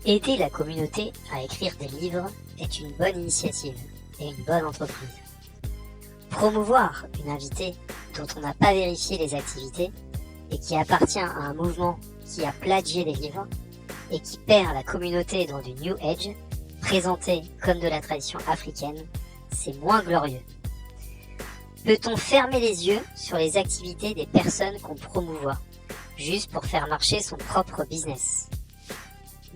Aider la communauté à écrire des livres est une bonne initiative et une bonne entreprise. Promouvoir une invitée dont on n'a pas vérifié les activités et qui appartient à un mouvement qui a plagié les livres et qui perd la communauté dans du New Age, présenté comme de la tradition africaine, c'est moins glorieux. Peut-on fermer les yeux sur les activités des personnes qu'on promouvoit, juste pour faire marcher son propre business ?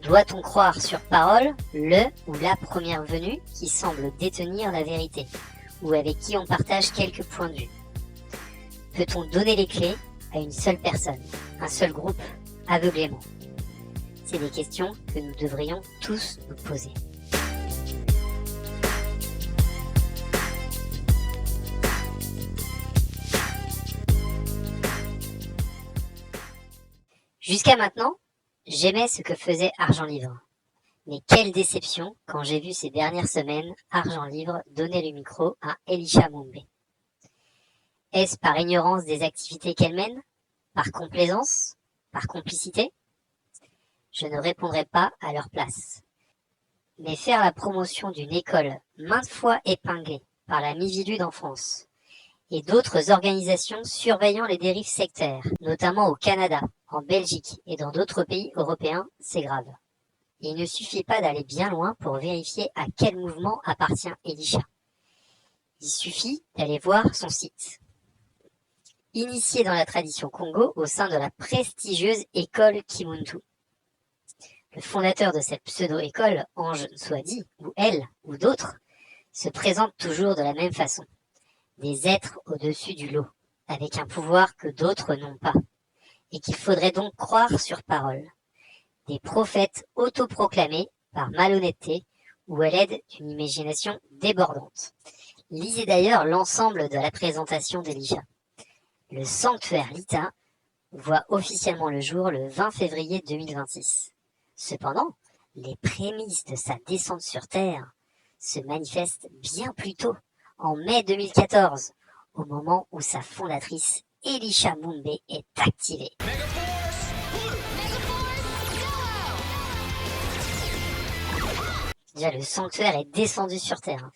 Doit-on croire sur parole le ou la première venue qui semble détenir la vérité, ou avec qui on partage quelques points de vue ? Peut-on donner les clés à une seule personne, un seul groupe, aveuglément ? C'est des questions que nous devrions tous nous poser. Jusqu'à maintenant, j'aimais ce que faisait Argent Livre. Mais quelle déception quand j'ai vu ces dernières semaines Argent Livre donner le micro à Elisha Mumbe. Est-ce par ignorance des activités qu'elle mène ? Par complaisance ? Par complicité ? Je ne répondrai pas à leur place. Mais faire la promotion d'une école maintes fois épinglée par la Miviludes en France et d'autres organisations surveillant les dérives sectaires, notamment au Canada, en Belgique et dans d'autres pays européens, c'est grave. Et il ne suffit pas d'aller bien loin pour vérifier à quel mouvement appartient Elisha. Il suffit d'aller voir son site. Initié dans la tradition Congo au sein de la prestigieuse école Kimuntu. Le fondateur de cette pseudo-école, Ange Nswadi, ou elle, ou d'autres, se présente toujours de la même façon. Des êtres au-dessus du lot, avec un pouvoir que d'autres n'ont pas, et qu'il faudrait donc croire sur parole. Des prophètes autoproclamés par malhonnêteté ou à l'aide d'une imagination débordante. Lisez d'ailleurs l'ensemble de la présentation d'Elisha. Le sanctuaire Lita voit officiellement le jour le 20 février 2026. Cependant, les prémices de sa descente sur Terre se manifestent bien plus tôt, en mai 2014, au moment où sa fondatrice, Elisha Mumbe, est activée. Déjà, le sanctuaire est descendu sur Terre.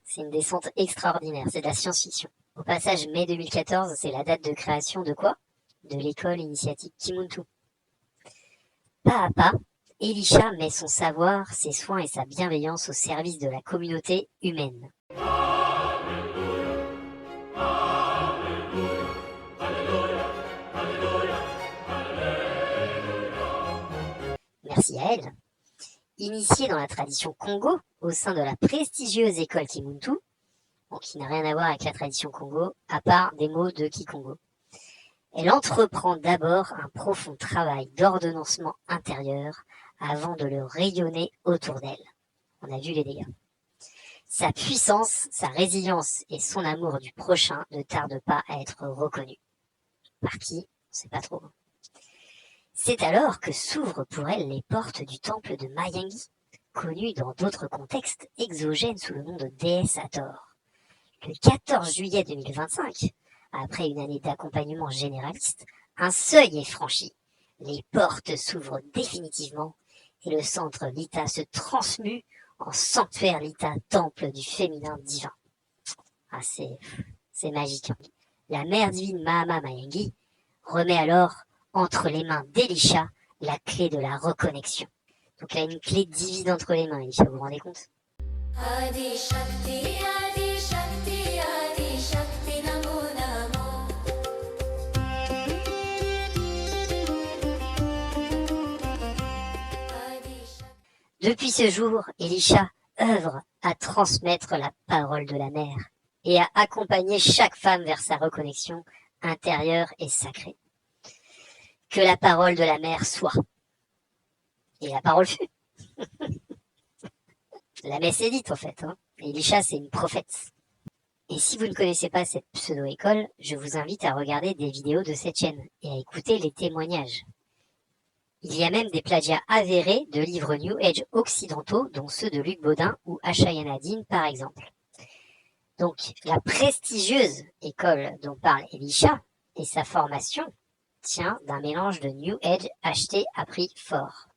C'est une descente extraordinaire, c'est de la science-fiction. Au passage, mai 2014, c'est la date de création de quoi ? De l'école initiatique Kimuntu. Pas à pas, Elisha met son savoir, ses soins et sa bienveillance au service de la communauté humaine. Merci à elle. Initiée dans la tradition Congo, au sein de la prestigieuse école Kimuntu, qui n'a rien à voir avec la tradition Congo, à part des mots de Kikongo. Elle entreprend d'abord un profond travail d'ordonnancement intérieur avant de le rayonner autour d'elle. On a vu les dégâts. Sa puissance, sa résilience et son amour du prochain ne tardent pas à être reconnus. Par qui ? On ne sait pas trop. C'est alors que s'ouvrent pour elle les portes du temple de Mayangi, connu dans d'autres contextes exogènes sous le nom de déesse Hathor. Le 14 juillet 2025, après une année d'accompagnement généraliste, un seuil est franchi. Les portes s'ouvrent définitivement et le centre Lita se transmue en sanctuaire Lita, temple du féminin divin. Ah, c'est magique. La mère divine Mahama Mayangi remet alors entre les mains d'Elisha la clé de la reconnexion. Donc elle a une clé divine entre les mains, Elisha, vous vous rendez compte ? Adi Shakti, Adi Shakti, Adi Shakti, Namo Namo. Depuis ce jour, Elisha œuvre à transmettre la parole de la mère et à accompagner chaque femme vers sa reconnexion intérieure et sacrée. Que la parole de la mère soit. Et la parole fut. La messe est dite, en fait. Elisha, c'est une prophète. Et si vous ne connaissez pas cette pseudo-école, je vous invite à regarder des vidéos de cette chaîne et à écouter les témoignages. Il y a même des plagiats avérés de livres New Age occidentaux, dont ceux de Luc Baudin ou Ashayana Dean, par exemple. Donc, la prestigieuse école dont parle Elisha et sa formation tient d'un mélange de New Age acheté à prix fort.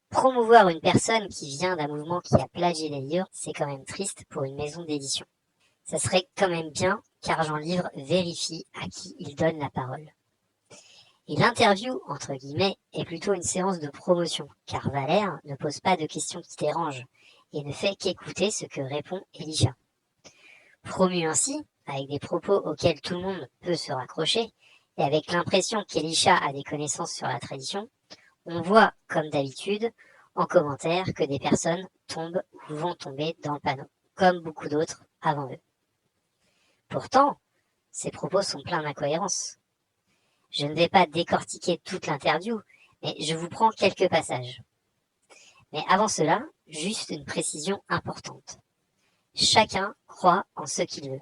Promouvoir une personne qui vient d'un mouvement qui a plagié des livres, c'est quand même triste pour une maison d'édition. Ça serait quand même bien qu'Argent Livre vérifie à qui il donne la parole. Et l'interview, entre guillemets, est plutôt une séance de promotion, car Valère ne pose pas de questions qui dérangent et ne fait qu'écouter ce que répond Elisha. Promu ainsi, avec des propos auxquels tout le monde peut se raccrocher, et avec l'impression qu'Elisha a des connaissances sur la tradition, on voit, comme d'habitude, en commentaire que des personnes tombent ou vont tomber dans le panneau, comme beaucoup d'autres avant eux. Pourtant, ces propos sont pleins d'incohérences. Je ne vais pas décortiquer toute l'interview, mais je vous prends quelques passages. Mais avant cela, juste une précision importante. Chacun croit en ce qu'il veut,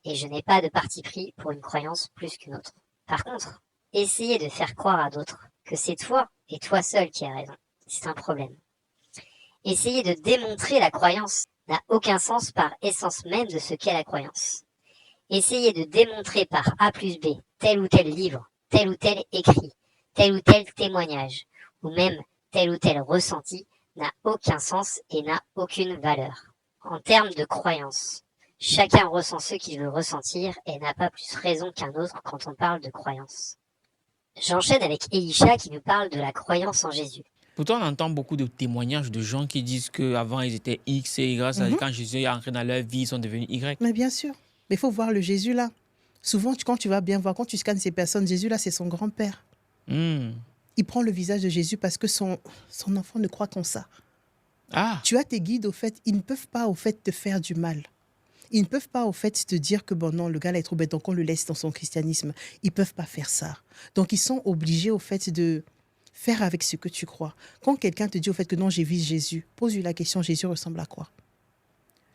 et je n'ai pas de parti pris pour une croyance plus qu'une autre. Par contre, essayer de faire croire à d'autres que c'est toi et toi seul qui as raison, c'est un problème. Essayer de démontrer la croyance n'a aucun sens par essence même de ce qu'est la croyance. Essayer de démontrer par A plus B tel ou tel livre, tel ou tel écrit, tel ou tel témoignage, ou même tel ou tel ressenti n'a aucun sens et n'a aucune valeur. En termes de croyance, chacun ressent ce qu'il veut ressentir et n'a pas plus raison qu'un autre quand on parle de croyance. J'enchaîne avec Elisha qui nous parle de la croyance en Jésus. Pourtant, on entend beaucoup de témoignages de gens qui disent qu'avant, ils étaient X et grâce à quand Jésus est entré dans leur vie, ils sont devenus Y. Mais bien sûr. Mais il faut voir le Jésus là. Souvent, quand tu vas bien voir, quand tu scannes ces personnes, Jésus là, c'est son grand-père. Il prend le visage de Jésus parce que son enfant ne croit qu'en ça. Ah, Tu as tes guides, au fait, ils ne peuvent pas, au fait, te faire du mal. Ils ne peuvent pas, au fait, te dire que, bon, non, le gars là est trop bête, donc on le laisse dans son christianisme. Ils ne peuvent pas faire ça. Donc, ils sont obligés, au fait, de faire avec ce que tu crois. Quand quelqu'un te dit, au fait, que non, j'ai vu Jésus, pose-lui la question, Jésus ressemble à quoi?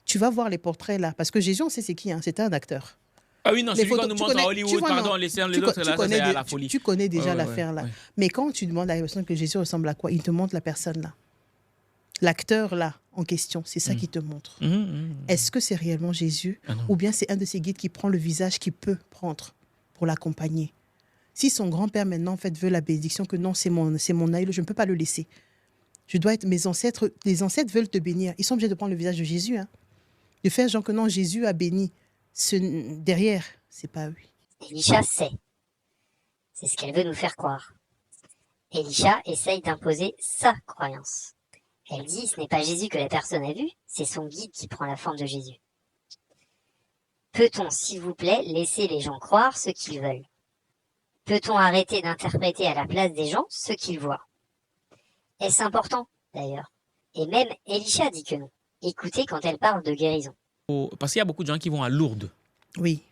Tu vas voir les portraits là, parce que Jésus, on sait c'est qui, hein, c'était un acteur. ah oui, non, Les celui qu'on photos, nous tu montre connais- à tu Hollywood, vois, pardon, non, les tu autres, là, ça, c'est à la folie. tu connais déjà Ouais, l'affaire là. ouais. Mais quand tu demandes à la personne que Jésus ressemble à quoi, il te montre la personne là. L'acteur là, en question, c'est ça qu'il te montre. Est-ce que c'est réellement Jésus Ah non. ou bien c'est un de ces guides qui prend le visage qu'il peut prendre pour l'accompagner? Si son grand-père maintenant en fait veut la bénédiction, que non, c'est mon aïeul, je ne peux pas le laisser. Je dois être mes ancêtres, les ancêtres veulent te bénir. Ils sont obligés de prendre le visage de Jésus, hein. De faire genre que non, Jésus a béni. Derrière, c'est pas lui. Elisha sait. C'est ce qu'elle veut nous faire croire. Elisha essaye d'imposer sa croyance. Elle dit ce n'est pas Jésus que la personne a vu, c'est son guide qui prend la forme de Jésus. Peut-on, s'il vous plaît, laisser les gens croire ce qu'ils veulent? Peut-on arrêter d'interpréter à la place des gens ce qu'ils voient? Est-ce important, d'ailleurs? Et même Elisha dit que non. Écoutez quand elle parle de guérison. Parce qu'il y a beaucoup de gens qui vont à Lourdes, Oui.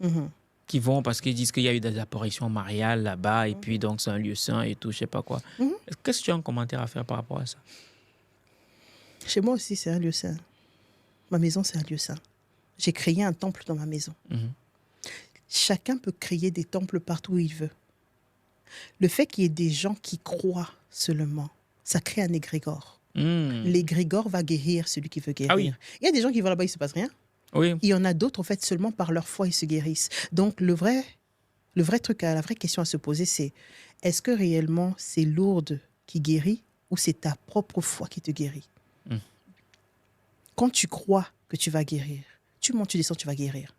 Mhm. qui vont parce qu'ils disent qu'il y a eu des apparitions mariales là-bas, et puis donc c'est un lieu saint et tout, je sais pas quoi. Qu'est-ce que tu as un commentaire à faire par rapport à ça? Chez moi aussi, c'est un lieu saint. Ma maison, c'est un lieu saint. J'ai créé un temple dans ma maison. Chacun peut créer des temples partout où il veut. Le fait qu'il y ait des gens qui croient seulement, ça crée un égrégore. L'égrégore va guérir celui qui veut guérir. Ah oui. Il y a des gens qui vont là-bas, il ne se passe rien. Oui. Il y en a d'autres, en fait, seulement par leur foi, ils se guérissent. Donc, le vrai truc, la vraie question à se poser, c'est est-ce que réellement c'est Lourdes qui guérit ou c'est ta propre foi qui te guérit? Quand tu crois que tu vas guérir, tu montes, tu descends, tu vas guérir.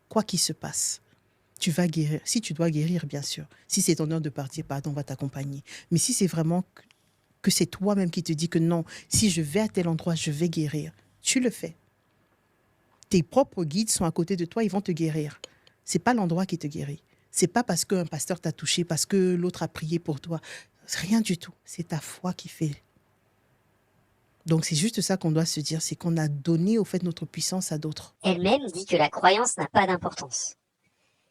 Quoi qu'il se passe, tu vas guérir. Si tu dois guérir, bien sûr. Si c'est ton heure de partir, pardon, on va t'accompagner. Mais si c'est vraiment que c'est toi-même qui te dis que non, si je vais à tel endroit, je vais guérir, tu le fais. Tes propres guides sont à côté de toi, ils vont te guérir. C'est pas l'endroit qui te guérit. C'est pas parce qu'un pasteur t'a touché, parce que l'autre a prié pour toi. Rien du tout. C'est ta foi qui fait. Donc c'est juste ça qu'on doit se dire, c'est qu'on a donné au fait notre puissance à d'autres. Elle-même dit que la croyance n'a pas d'importance.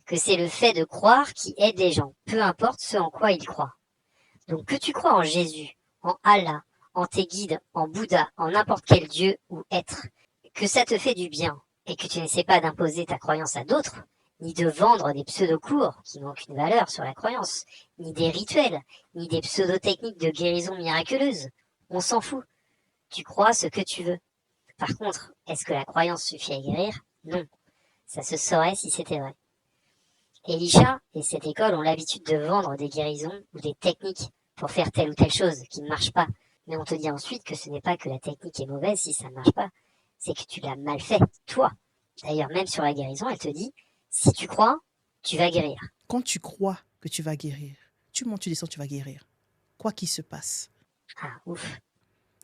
Que c'est le fait de croire qui aide les gens, peu importe ce en quoi ils croient. Donc que tu crois en Jésus, en Allah, en tes guides, en Bouddha, en n'importe quel dieu ou être, que ça te fait du bien et que tu n'essaies pas d'imposer ta croyance à d'autres, ni de vendre des pseudo-cours qui n'ont aucune valeur sur la croyance, ni des rituels, ni des pseudo-techniques de guérison miraculeuse. On s'en fout. Tu crois ce que tu veux. Par contre, est-ce que la croyance suffit à guérir? Non. Ça se saurait si c'était vrai. Elisha et cette école ont l'habitude de vendre des guérisons ou des techniques pour faire telle ou telle chose qui ne marche pas, Mais on te dit ensuite que ce n'est pas que la technique est mauvaise si ça ne marche pas, c'est que tu l'as mal fait, toi. D'ailleurs, même sur la guérison, elle te dit, si tu crois, tu vas guérir. Quand tu crois que tu vas guérir, tu montes, tu descends, tu vas guérir. Quoi qu'il se passe, Ah, ouf.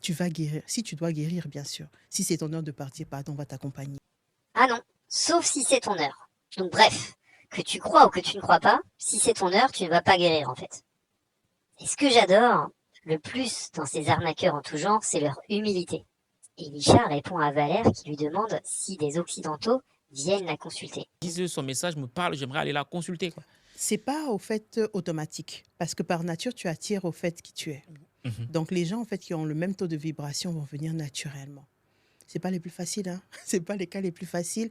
tu vas guérir. Si tu dois guérir, bien sûr. Si c'est ton heure de partir, pardon, on va t'accompagner. Ah non, sauf si c'est ton heure. Donc bref, que tu crois ou que tu ne crois pas, si c'est ton heure, tu ne vas pas guérir en fait. Et ce que j'adore le plus dans ces arnaqueurs en tout genre, c'est leur humilité. Elisha répond à Valère qui lui demande si des Occidentaux viennent la consulter. Dis son message me parle, j'aimerais aller la consulter, quoi. C'est pas au fait automatique. Parce que par nature, tu attires au fait qui tu es. Donc les gens en fait qui ont le même taux de vibration vont venir naturellement. C'est pas les plus faciles, hein. C'est pas les cas les plus faciles.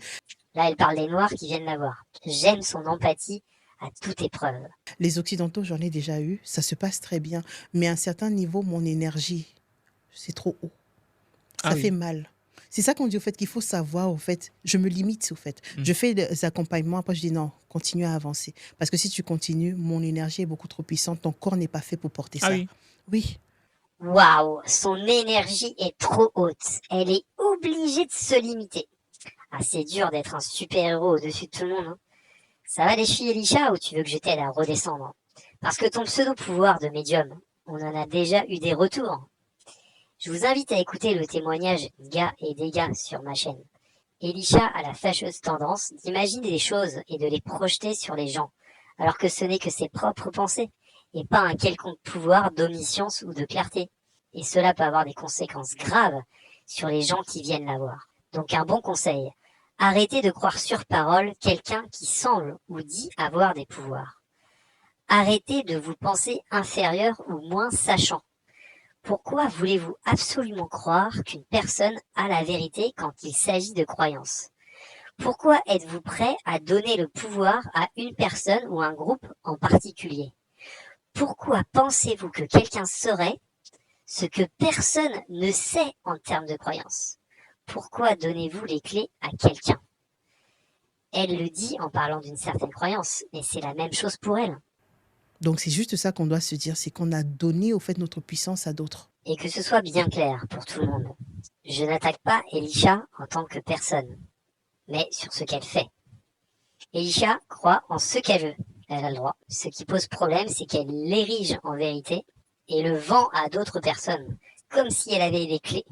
Là, elle parle des Noirs qui viennent la voir. J'aime son empathie à toute épreuve. Les Occidentaux, j'en ai déjà eu. Ça se passe très bien. Mais à un certain niveau, mon énergie, c'est trop haut. Ça fait mal. C'est ça qu'on dit au fait qu'il faut savoir, au fait, je me limite au fait. Je fais des accompagnements, après je dis non, continue à avancer. Parce que si tu continues, mon énergie est beaucoup trop puissante, ton corps n'est pas fait pour porter ça. Oui. Waouh, son énergie est trop haute. Elle est obligée de se limiter. Ah, c'est dur d'être un super-héros au-dessus de tout le monde. Hein. Ça va les filles, Elisha, ou tu veux que je t'aide à redescendre? Parce que ton pseudo-pouvoir de médium, on en a déjà eu des retours. Je vous invite à écouter le témoignage Gars et Dégâts sur ma chaîne. Elisha a la fâcheuse tendance d'imaginer des choses et de les projeter sur les gens, alors que ce n'est que ses propres pensées, et pas un quelconque pouvoir d'omniscience ou de clarté. Et cela peut avoir des conséquences graves sur les gens qui viennent la voir. Donc un bon conseil, arrêtez de croire sur parole quelqu'un qui semble ou dit avoir des pouvoirs. Arrêtez de vous penser inférieur ou moins sachant. Pourquoi voulez-vous absolument croire qu'une personne a la vérité quand il s'agit de croyances? Pourquoi êtes-vous prêt à donner le pouvoir à une personne ou un groupe en particulier? Pourquoi pensez-vous que quelqu'un saurait ce que personne ne sait en termes de croyances? Pourquoi donnez-vous les clés à quelqu'un? Elle le dit en parlant d'une certaine croyance, mais c'est la même chose pour elle. Donc c'est juste ça qu'on doit se dire, c'est qu'on a donné au fait notre puissance à d'autres. Et que ce soit bien clair pour tout le monde. Je n'attaque pas Elisha en tant que personne, mais sur ce qu'elle fait. Elisha croit en ce qu'elle veut, elle a le droit. Ce qui pose problème, c'est qu'elle l'érige en vérité et le vend à d'autres personnes, comme si elle avait les clés.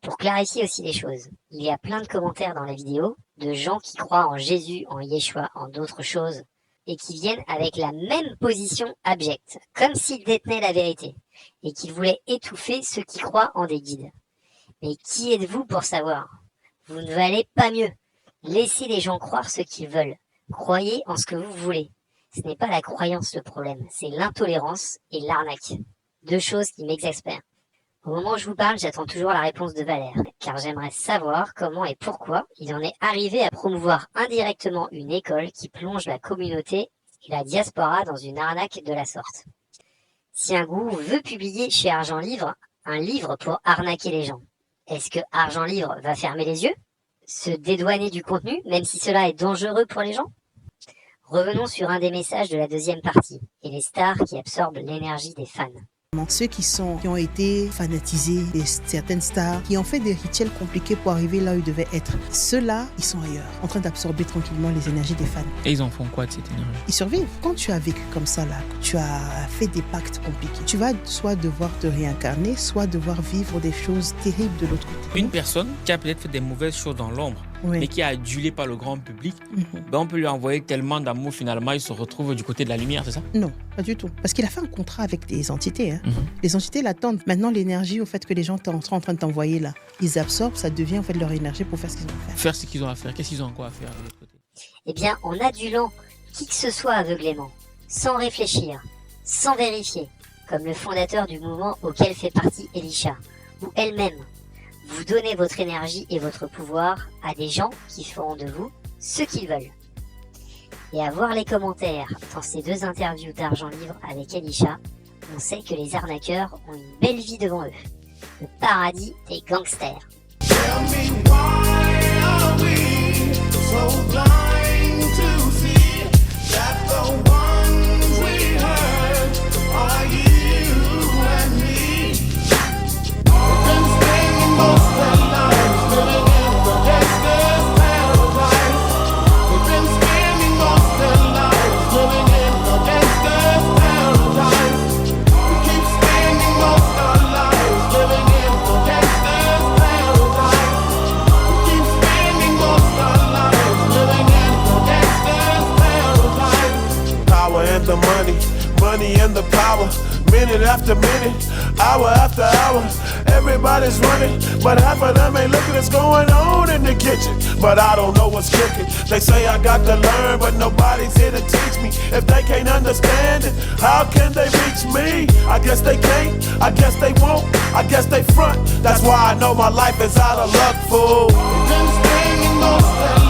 Pour clarifier aussi les choses, il y a plein de commentaires dans la vidéo de gens qui croient en Jésus, en Yeshua, en d'autres choses, et qui viennent avec la même position abjecte, comme s'ils détenaient la vérité, et qu'ils voulaient étouffer ceux qui croient en des guides. Mais qui êtes-vous pour savoir? Vous ne valez pas mieux. Laissez les gens croire ce qu'ils veulent. Croyez en ce que vous voulez. Ce n'est pas la croyance le problème, c'est l'intolérance et l'arnaque. Deux choses qui m'exaspèrent. Au moment où je vous parle, j'attends toujours la réponse de Valère, car j'aimerais savoir comment et pourquoi il en est arrivé à promouvoir indirectement une école qui plonge la communauté et la diaspora dans une arnaque de la sorte. Si un gourou veut publier chez Argent Livre un livre pour arnaquer les gens, est-ce que Argent Livre va fermer les yeux? Se dédouaner du contenu, même si cela est dangereux pour les gens? Revenons sur un des messages de la deuxième partie, et les stars qui absorbent l'énergie des fans. Ceux qui ont été fanatisés, certaines stars, qui ont fait des rituels compliqués pour arriver là où ils devaient être, ceux-là, ils sont ailleurs, en train d'absorber tranquillement les énergies des fans. Et ils en font quoi de cette énergie? Ils survivent. Quand tu as vécu comme ça, là, tu as fait des pactes compliqués, tu vas soit devoir te réincarner, soit devoir vivre des choses terribles de l'autre côté. Une personne qui a peut-être fait des mauvaises choses dans l'ombre, mais qui est adulée par le grand public, ben on peut lui envoyer tellement d'amour, finalement, il se retrouve du côté de la lumière, c'est ça? Non, pas du tout. Parce qu'il a fait un contrat avec des entités. Hein. Les entités l'attendent. Maintenant, l'énergie, au fait que les gens sont en train de t'envoyer là, ils absorbent, ça devient en fait leur énergie pour faire ce qu'ils ont à faire. Faire ce qu'ils ont à faire. Qu'est-ce qu'ils ont encore à faire de l'autre côté? Eh bien, en adulant qui que ce soit aveuglément, sans réfléchir, sans vérifier, comme le fondateur du mouvement auquel fait partie Elisha, ou elle-même, vous donnez votre énergie et votre pouvoir à des gens qui feront de vous ce qu'ils veulent. Et à voir les commentaires dans ces deux interviews d'Argent Livre avec Elisha, on sait que les arnaqueurs ont une belle vie devant eux. Le paradis des gangsters. Tell me why are we so blind to see that the ones we hurt are you and me? and the money, money and the power. Minute after minute, hour after hour, everybody's running, but half of them ain't looking what's going on in the kitchen. But I don't know what's cooking. They say I got to learn, but nobody's here to teach me. If they can't understand it, how can they reach me? I guess they can't, I guess they won't, I guess they front. That's why I know my life is out of luck, fool. Been staying most